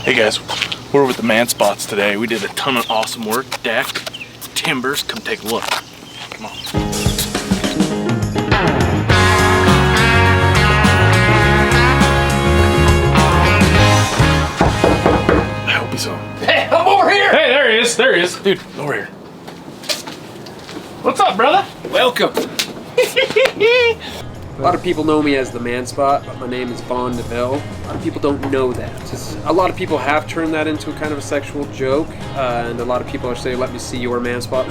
Hey guys, we're with the Manspots today. We did a ton of awesome work. Deck, timbers, come take a look. Come on. I hope he's on. Hey, I'm over here! Hey, there he is, there he is. Dude, over here. What's up, brother? Welcome. A lot of people know me as the Manspot, but my name is Vaughn DeVille. A lot of people don't know that. A lot of people have turned that into a kind of a sexual joke, and a lot of people are saying, let me see your Manspot.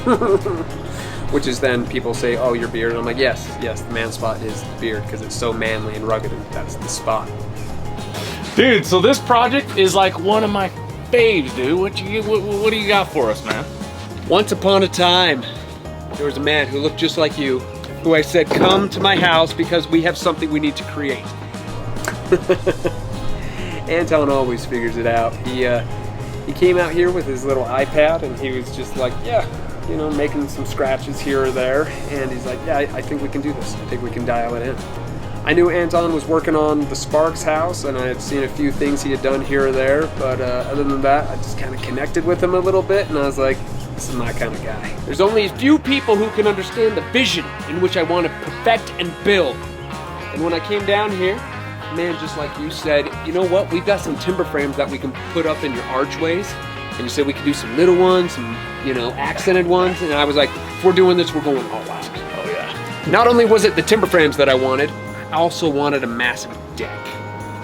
Which is then people say, oh, your beard. And I'm like, yes, the Manspot is the beard, because it's so manly and rugged, and that's the spot. Dude, so this project is like one of my faves, dude. What do you got for us, man? Once upon a time, there was a man who looked just like you, who I said, come to my house because we have something we need to create. Anton always figures it out. He came out here with his little iPad and he was just like, yeah, you know, making some scratches here or there. And he's like, yeah, I think we can do this. I think we can dial it in. I knew Anton was working on the Sparks house and I had seen a few things he had done here or there. But other than that, I just kind of connected with him a little bit and I was like, this is my kind of guy. There's only a few people who can understand the vision in which I want to perfect and build. And when I came down here, man, just like you said, you know what? We've got some timber frames that we can put up in your archways. And you said we could do some little ones, some, you know, accented ones. And I was like, if we're doing this, we're going all out. Oh yeah. Not only was it the timber frames that I wanted, I also wanted a massive deck.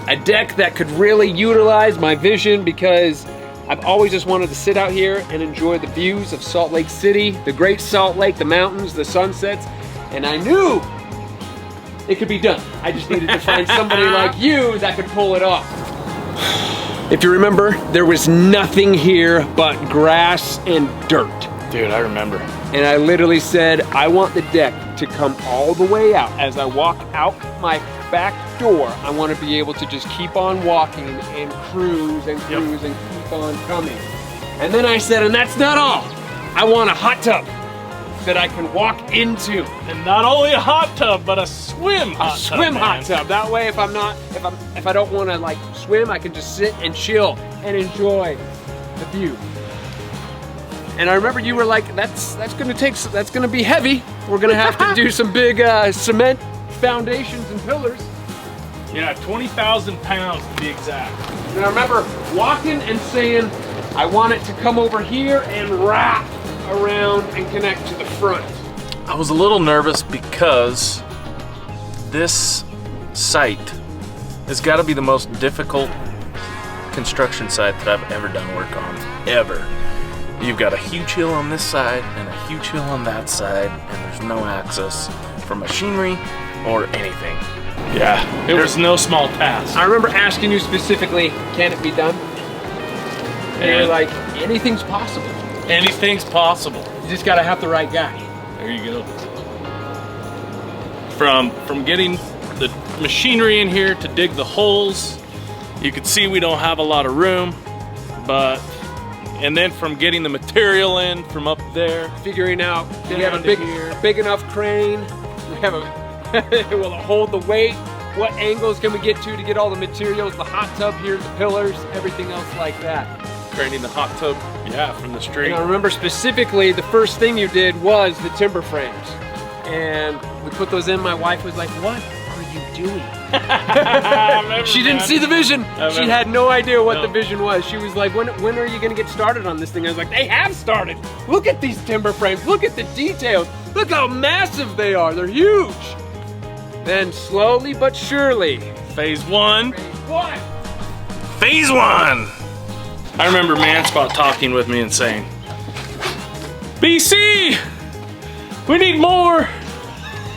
A deck that could really utilize my vision because I've always just wanted to sit out here and enjoy the views of Salt Lake City, the Great Salt Lake, the mountains, the sunsets, and I knew it could be done. I just needed to find somebody like you that could pull it off. If you remember, there was nothing here but grass and dirt. Dude, I remember. And I literally said, I want the deck to come all the way out. As I walk out my back door, I want to be able to just keep on walking and cruise and cruise and keep on coming. And then I said, and that's not all. I want a hot tub that I can walk into. And not only a hot tub, but a swim hot tub. Swim hot tub. That way, if I don't want to like swim, I can just sit and chill and enjoy the view. And I remember you were like, that's gonna be heavy. We're gonna have to do some big cement foundations and pillars. Yeah, 20,000 pounds to be exact. And I remember walking and saying, I want it to come over here and wrap around and connect to the front. I was a little nervous because this site has got to be the most difficult construction site that I've ever done work on, ever. You've got a huge hill on this side and a huge hill on that side, and there's no access for machinery or anything. Yeah, it was no small task. I remember asking you specifically, can it be done? And you're like, anything's possible. Anything's possible. You just gotta have the right guy. There you go. From getting the machinery in here to dig the holes, you can see we don't have a lot of room, and then from getting the material in from up there, figuring out we have a big enough crane, we have will it hold the weight, what angles can we get to get all the materials, the hot tub here, the pillars, everything else like that. Craning the hot tub, yeah, from the street. And I remember specifically the first thing you did was the timber frames. And we put those in, my wife was like, what are you doing? She didn't see the vision. She had no idea what the vision was. She was like, when are you gonna get started on this thing? I was like, they have started. Look at these timber frames. Look at the details. Look how massive they are. They're huge. Then slowly but surely. Phase one. Phase one. I remember Manspot talking with me and saying, BC, we need more.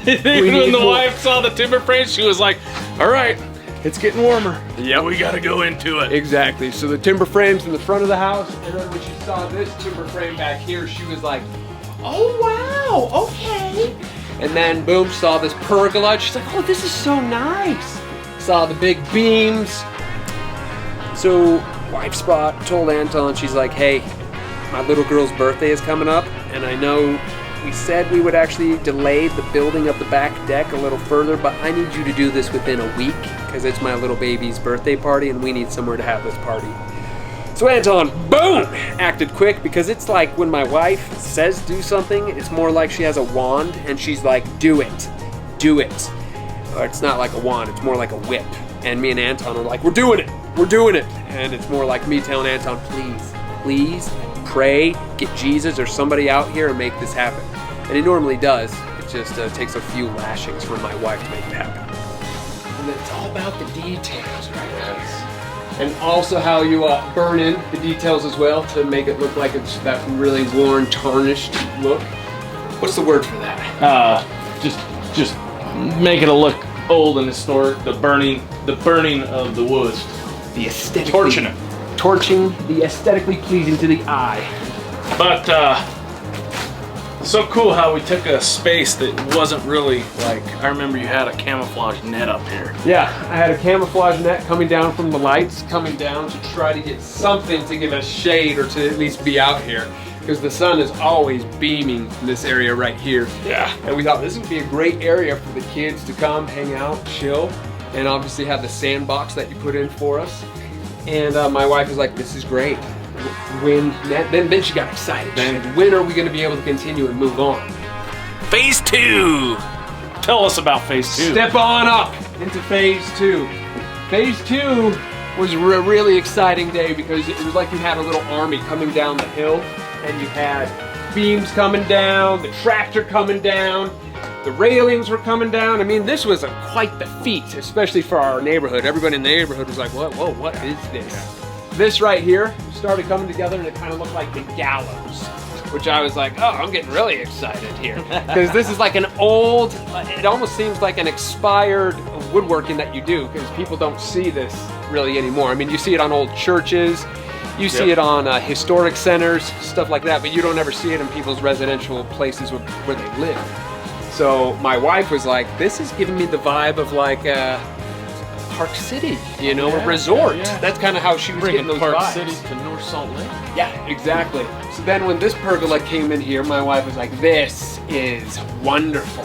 When the wife saw the timber frames, she was like, all right, it's getting warmer. Yeah, we gotta go into it. Exactly. So the timber frames in the front of the house, and then when she saw this timber frame back here, she was like, oh wow, okay. And then boom, saw this pergola. She's like, oh, this is so nice. Saw the big beams. So Wife Spot told Anton, she's like, hey, my little girl's birthday is coming up, and I know we said we would actually delay the building of the back deck a little further, but I need you to do this within a week because it's my little baby's birthday party and we need somewhere to have this party. So Anton, boom, acted quick, because it's like when my wife says do something, it's more like she has a wand and she's like, do it. Or it's not like a wand, it's more like a whip. And me and Anton are like, we're doing it. And it's more like me telling Anton, please pray, get Jesus or somebody out here and make this happen. And he normally does. It just takes a few lashings from my wife to make it happen. And it's all about the details, right? Yes. And also how you burn in the details as well to make it look like it's that really worn, tarnished look. What's the word for that? Just make it look old and historic. The burning of the wood. The aesthetic. Torching it. Torching the aesthetically pleasing to the eye. But so cool how we took a space that wasn't really like, I remember you had a camouflage net up here. Yeah, I had a camouflage net coming down from the lights, coming down to try to get something to give us shade or to at least be out here. Because the sun is always beaming in this area right here. Yeah. And we thought this would be a great area for the kids to come, hang out, chill, and obviously have the sandbox that you put in for us. And my wife was like, this is great. Then she got excited. Then when are we going to be able to continue and move on? Phase 2. Tell us about phase 2. Step on up into phase 2. Phase 2 was a really exciting day because it was like you had a little army coming down the hill, and you had beams coming down, the tractor coming down, the railings were coming down. I mean, this was quite the feat, especially for our neighborhood. Everybody in the neighborhood was like, whoa, what is this? Yeah. This right here started coming together and it kind of looked like the gallows, which I was like, oh, I'm getting really excited here. Because this is like an old, it almost seems like an expired woodworking that you do, because people don't see this really anymore. I mean, you see it on old churches, you see it on historic centers, stuff like that, but you don't ever see it in people's residential places where they live. So my wife was like, this is giving me the vibe of like Park City, you know, a resort. Yeah. That's kind of how she was getting those Park vibes. City to North Salt Lake. Yeah, exactly. So then when this pergola came in here, my wife was like, this is wonderful.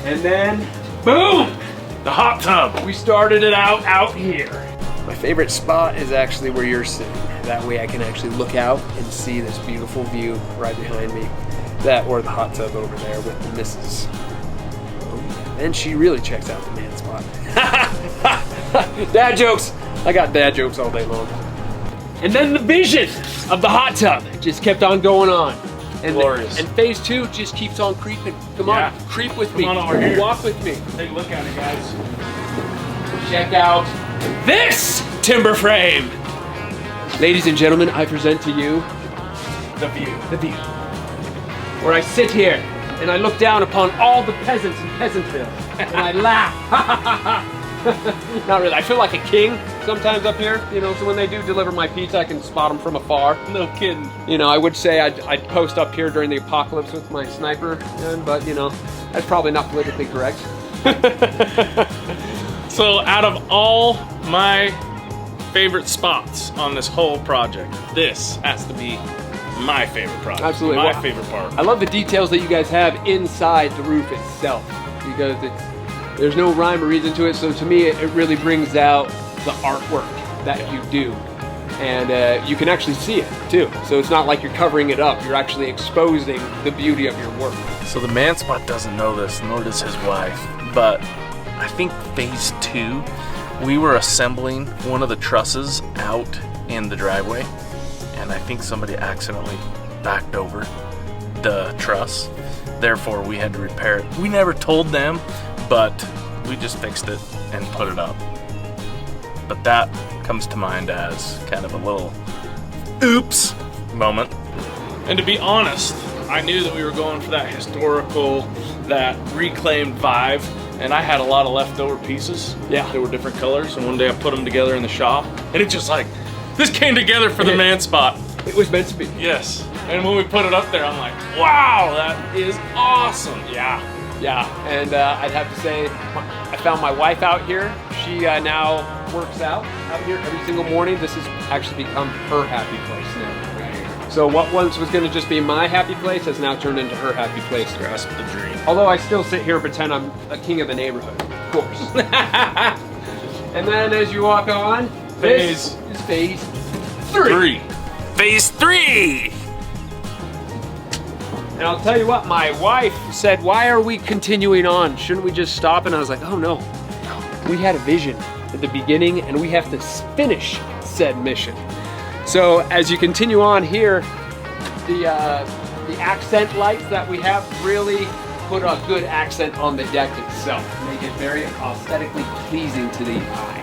And then, boom, the hot tub. We started it out here. My favorite spot is actually where you're sitting. That way I can actually look out and see this beautiful view right behind me. That or the hot tub over there with the missus. And she really checks out the Manspot. Dad jokes. I got dad jokes all day long. And then the vision of the hot tub just kept on going on. And glorious. And phase 2 just keeps on creeping. Come on, creep with me. Come on over here. Walk with me. Take a look at it, guys. Check out this timber frame. Ladies and gentlemen, I present to you The view. the view. Where I sit here and I look down upon all the peasants in Peasantville and I laugh. Not really. I feel like a king sometimes up here, you know, so when they do deliver my pizza, I can spot them from afar. No kidding. You know, I would say I'd post up here during the apocalypse with my sniper gun, but, you know, that's probably not politically correct. So out of all my favorite spots on this whole project, this has to be my favorite project. Absolutely. My favorite part. I love the details that you guys have inside the roof itself, because there's no rhyme or reason to it, so to me it really brings out the artwork that you do. And you can actually see it too. So it's not like you're covering it up, you're actually exposing the beauty of your work. So the Manspot doesn't know this, nor does his wife, but I think phase 2, we were assembling one of the trusses out in the driveway, and I think somebody accidentally backed over the truss. Therefore, we had to repair it. We never told them, but we just fixed it and put it up. But that comes to mind as kind of a little oops moment. And to be honest, I knew that we were going for that historical, that reclaimed vibe, and I had a lot of leftover pieces. Yeah. They were different colors, and one day I put them together in the shop, and it just like, this came together for the Manspot. It was meant to be. Yes. And when we put it up there, I'm like, wow, that is awesome. Yeah, and I'd have to say, I found my wife out here. She now works out here every single morning. This has actually become her happy place now. Right. So what once was going to just be my happy place has now turned into her happy place. Grasp the dream. Although I still sit here and pretend I'm a king of the neighborhood, of course. And then as you walk on, this is phase 3. Phase 3. And I'll tell you what, my wife said, why are we continuing on? Shouldn't we just stop? And I was like, oh no. We had a vision at the beginning and we have to finish said mission. So as you continue on here, the accent lights that we have really put a good accent on the deck itself. Make it very aesthetically pleasing to the eye.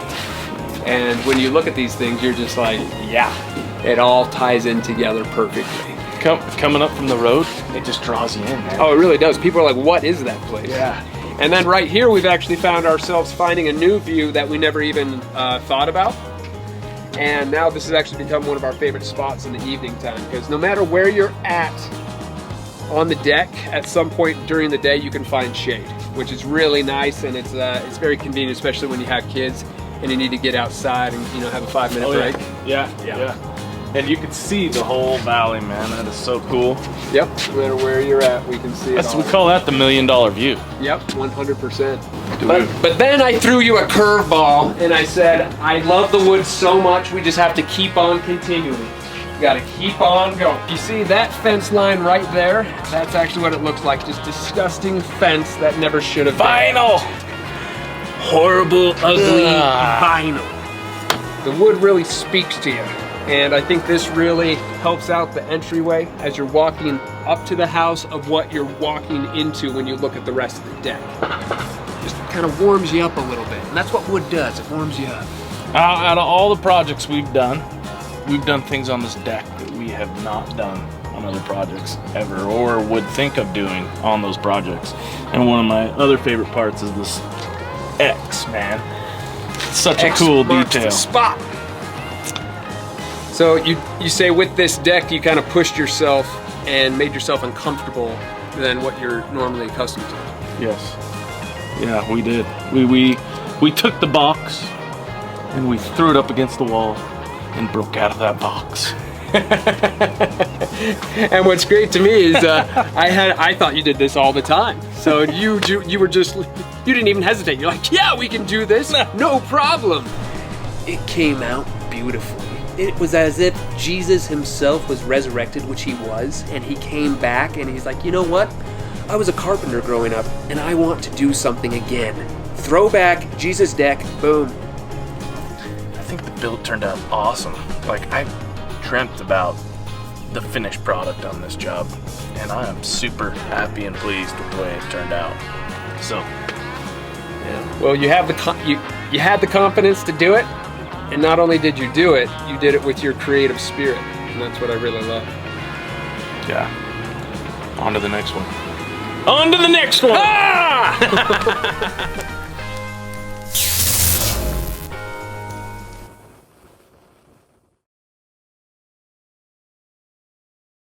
And when you look at these things, you're just like, yeah, it all ties in together perfectly. Coming up from the road, it just draws you in, man. Oh, it really does. People are like, what is that place? Yeah. And then right here, we've actually found ourselves finding a new view that we never even thought about. And now this has actually become one of our favorite spots in the evening time, because no matter where you're at on the deck, at some point during the day, you can find shade, which is really nice, and it's very convenient, especially when you have kids and you need to get outside and have a 5-minute break. Yeah. And you can see the whole valley, man. That is so cool. Yep, no matter where you're at, we can see it all. We call that the $1 million view. Yep, 100%. But then I threw you a curveball and I said, I love the woods so much, we just have to keep on continuing. We gotta keep on going. You see that fence line right there? That's actually what it looks like, just disgusting fence that never should have been. Vinyl! Horrible, ugly vinyl. The wood really speaks to you. And I think this really helps out the entryway as you're walking up to the house of what you're walking into when you look at the rest of the deck. Just kind of warms you up a little bit. And that's what wood does, it warms you up. Out of all the projects we've done things on this deck that we have not done on other projects ever, or would think of doing on those projects. And one of my other favorite parts is this X, man. It's such a cool detail. The spot. So you say with this deck, you kind of pushed yourself and made yourself uncomfortable than what you're normally accustomed to. Yes. Yeah, we did. We took the box and we threw it up against the wall and broke out of that box. And what's great to me is I thought you did this all the time. So you didn't even hesitate. You're like, yeah, we can do this, no problem. It came out beautifully. It was as if Jesus himself was resurrected, which he was, and he came back and he's like, you know what? I was a carpenter growing up and I want to do something again. Throwback, Jesus deck, boom. I think the build turned out awesome. Like, I dreamt about the finished product on this job, and I am super happy and pleased with the way it turned out. So, yeah. Well, you have you had the confidence to do it. And not only did you do it, you did it with your creative spirit. And that's what I really love. Yeah. On to the next one. On to the next one! Ah!